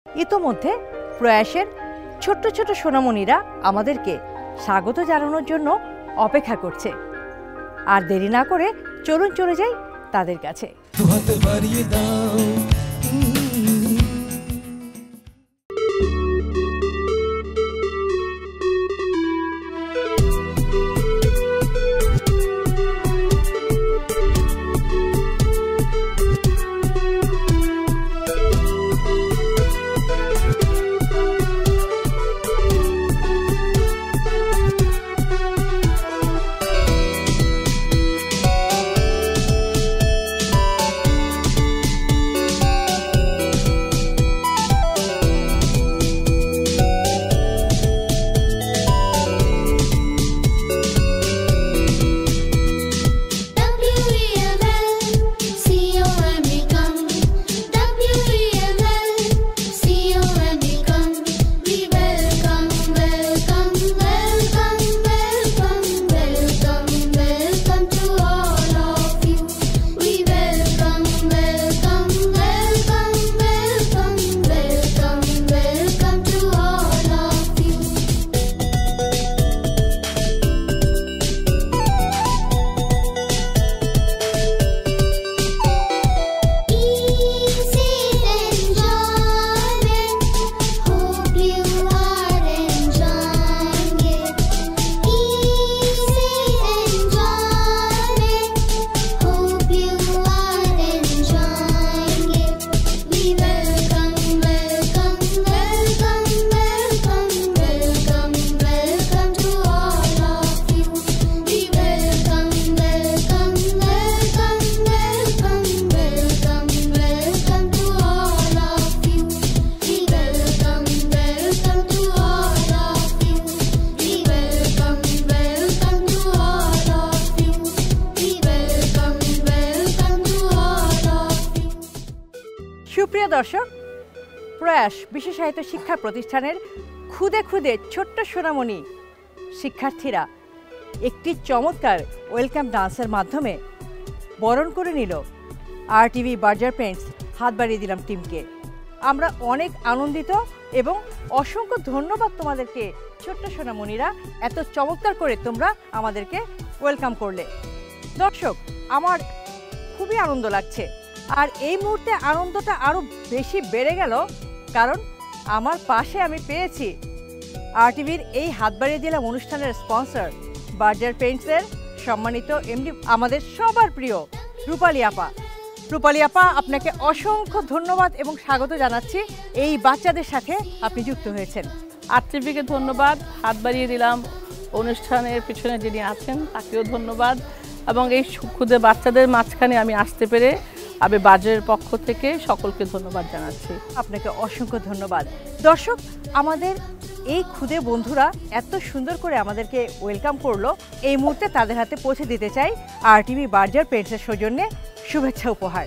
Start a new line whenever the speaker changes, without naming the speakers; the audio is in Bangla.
ইতোমধ্যে প্রয়াসের ছোট্ট ছোট সোনামণিরা আমাদেরকে স্বাগত জানানোর জন্য অপেক্ষা করছে। আর দেরি না করে চলুন চলে যাই তাদের কাছে। সুপ্রিয় দর্শক, প্রয়াস বিশেষায়িত শিক্ষা প্রতিষ্ঠানের খুদে খুদে ছোট্ট সোনামণি শিক্ষার্থীরা একটি চমৎকার ওয়েলকাম ডান্সের মাধ্যমে বরণ করে নিল RTV বার্জার পেইন্টস হাত বাড়িয়ে দিলাম টিমকে। আমরা অনেক আনন্দিত এবং অসংখ্য ধন্যবাদ তোমাদেরকে ছোট্ট সোনামণিরা, এত চমৎকার করে তোমরা আমাদেরকে ওয়েলকাম করলে। দর্শক, আমার খুবই আনন্দ লাগছে। আর এই মুহূর্তে আনন্দটা আরও বেশি বেড়ে গেল, কারণ আমার পাশে আমি পেয়েছি RTVর এই হাত বাড়িয়ে দিলাম অনুষ্ঠানের স্পন্সর বার্জার পেইন্টসের সম্মানিত MD, আমাদের সবার প্রিয় রূপালী আপা। রূপালী আপা, আপনাকে অসংখ্য ধন্যবাদ এবং স্বাগত জানাচ্ছি। এই বাচ্চাদের সাথে আপনি যুক্ত হয়েছেন।
RTVকে ধন্যবাদ, হাত বাড়িয়ে দিলাম অনুষ্ঠানের পিছনে যিনি আছেন তাকেও ধন্যবাদ, এবং এই ক্ষুদে বাচ্চাদের মাঝখানে আমি আসতে পেরে আমি বাজারের পক্ষ থেকে সকলকে ধন্যবাদ জানাচ্ছি।
আপনাকে অসংখ্য ধন্যবাদ। দর্শক, আমাদের এই ক্ষুদে বন্ধুরা এত সুন্দর করে আমাদেরকে ওয়েলকাম করলো, এই মুহূর্তে তাদের হাতে পৌঁছে দিতে চাই RTV বার্জার পেইন্টসের সৌজন্যে শুভেচ্ছা উপহার।